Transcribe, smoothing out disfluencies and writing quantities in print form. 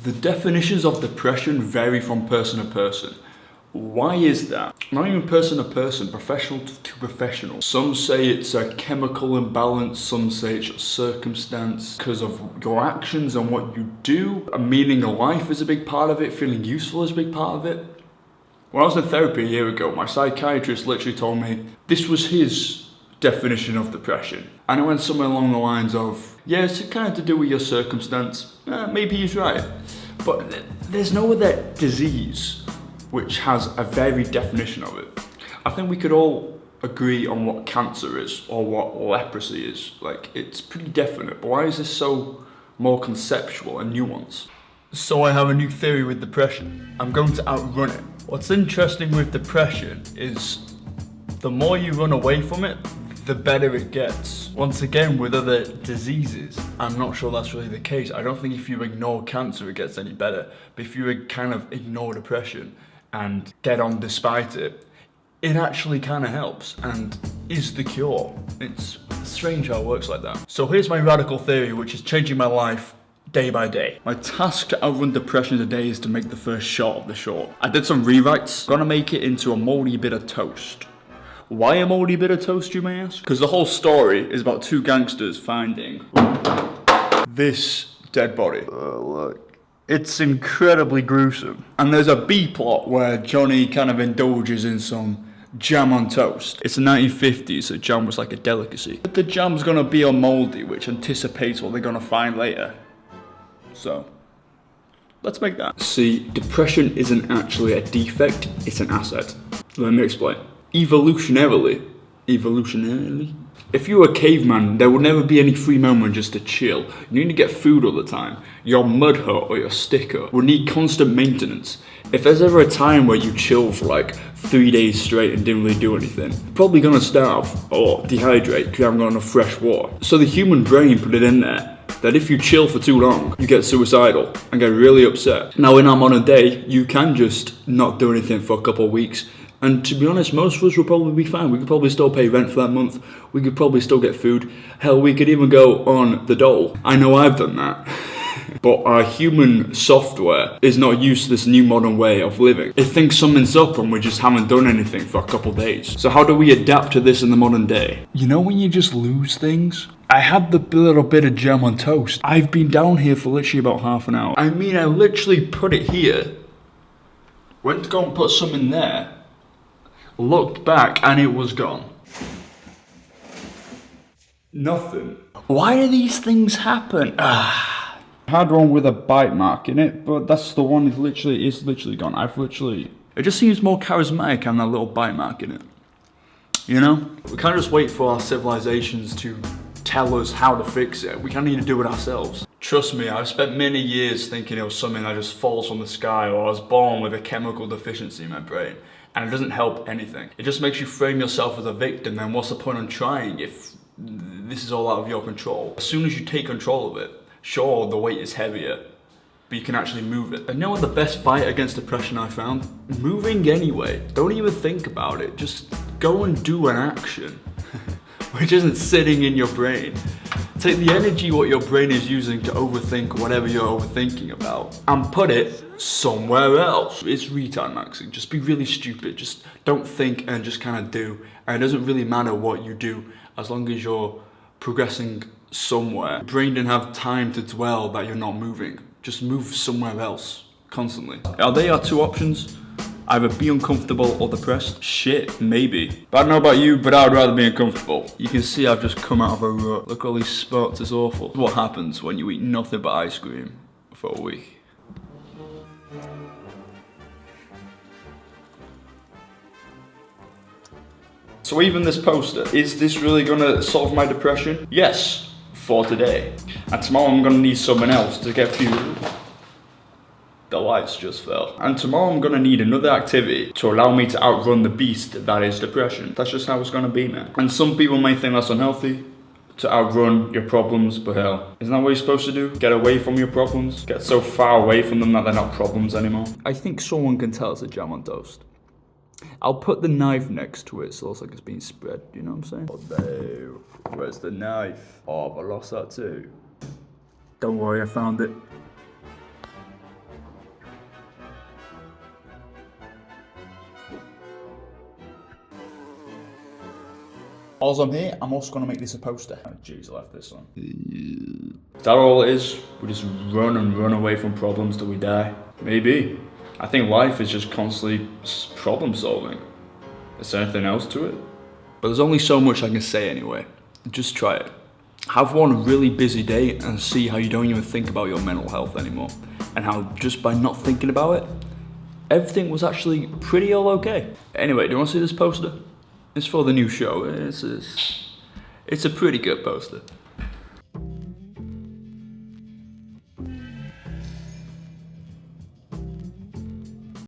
The definitions of depression vary from person to person. Why is that? Not even person to person, professional to professional. Some say it's a chemical imbalance, some say it's a circumstance because of your actions and what you do. A meaning of life is a big part of it, feeling useful is a big part of it. When I was in therapy a year ago, my psychiatrist literally told me this was his definition of depression. And it went somewhere along the lines of, yeah, it's kind of to do with your circumstance. Maybe he's right. But there's no other disease which has a varied definition of it. I think we could all agree on what cancer is or what leprosy is. Like, it's pretty definite, but why is this so more conceptual and nuanced? So I have a new theory with depression. I'm going to outrun it. What's interesting with depression is the more you run away from it, the better it gets. Once again, with other diseases, I'm not sure that's really the case. I don't think if you ignore cancer, it gets any better. But if you kind of ignore depression and get on despite it, it actually kind of helps and is the cure. It's strange how it works like that. So here's my radical theory, which is changing my life day by day. My task to outrun depression today is to make the first shot of the short. I did some rewrites. Gonna make it into a moldy bit of toast. Why a moldy bit of toast, you may ask? Because the whole story is about two gangsters finding this dead body. Look. It's incredibly gruesome. And there's a B plot where Johnny kind of indulges in some jam on toast. It's the 1950s, so jam was like a delicacy. But the jam's gonna be all moldy, which anticipates what they're gonna find later. So, let's make that. See, depression isn't actually a defect, it's an asset. Let me explain. Evolutionarily, if you were a caveman, there would never be any free moment just to chill. You need to get food all the time. Your mud hut or your stick hut would need constant maintenance. If there's ever a time where you chill for like 3 days straight and didn't really do anything, you're probably gonna starve or dehydrate because you haven't got enough fresh water. So the human brain put it in there that if you chill for too long, you get suicidal and get really upset. Now in our modern day, you can just not do anything for a couple of weeks. And to be honest, most of us will probably be fine. We could probably still pay rent for that month. We could probably still get food. Hell, we could even go on the dole. I know I've done that. But our human software is not used to this new modern way of living. It thinks something's up and we just haven't done anything for a couple days. So how do we adapt to this in the modern day? You know when you just lose things? I had the little bit of jam on toast. I've been down here for literally about half an hour. I mean, I literally put it here. Went to go and put some in there. Looked back and it was gone. Nothing. Why do these things happen? I had one with a bite mark in it, but that's the one is literally gone. It just seems more charismatic having that little bite mark in it. You know? We can't just wait for our civilizations to tell us how to fix it. We can't need to do it ourselves. Trust me, I've spent many years thinking it was something that just falls from the sky or I was born with a chemical deficiency in my brain. And it doesn't help anything. It just makes you frame yourself as a victim, then what's the point on trying if this is all out of your control? As soon as you take control of it, sure, the weight is heavier, but you can actually move it. And you know what the best fight against depression I found? Moving anyway. Don't even think about it. Just go and do an action, which isn't sitting in your brain. Take the energy what your brain is using to overthink whatever you're overthinking about and put it somewhere else. It's retard maxing. Just be really stupid. Just don't think and just kind of do. And it doesn't really matter what you do as long as you're progressing somewhere. Your brain didn't have time to dwell that you're not moving. Just move somewhere else constantly. Are they our two options? Either be uncomfortable or depressed? Shit, maybe. But I don't know about you, but I would rather be uncomfortable. You can see I've just come out of a rut. Look at all these spots, it's awful. What happens when you eat nothing but ice cream for a week? So even this poster, is this really gonna solve my depression? Yes, for today. And tomorrow I'm gonna need someone else to get fueled. The lights just fell. And tomorrow I'm gonna need another activity to allow me to outrun the beast that is depression. That's just how it's gonna be, man. And some people may think that's unhealthy, to outrun your problems, but hell, isn't that what you're supposed to do? Get away from your problems? Get so far away from them that they're not problems anymore? I think someone can tell it's a jam on toast. I'll put the knife next to it so it looks like it's being spread, you know what I'm saying? Oh no, where's the knife? Oh, I lost that too. Don't worry, I found it. As I'm here, I'm also going to make this a poster. Oh, jeez, I left this on. Is that all it is? We just run and run away from problems till we die? Maybe. I think life is just constantly problem solving. Is there anything else to it? But there's only so much I can say anyway. Just try it. Have one really busy day and see how you don't even think about your mental health anymore. And how just by not thinking about it, everything was actually pretty all okay. Anyway, do you want to see this poster? It's for the new show. It's a pretty good poster.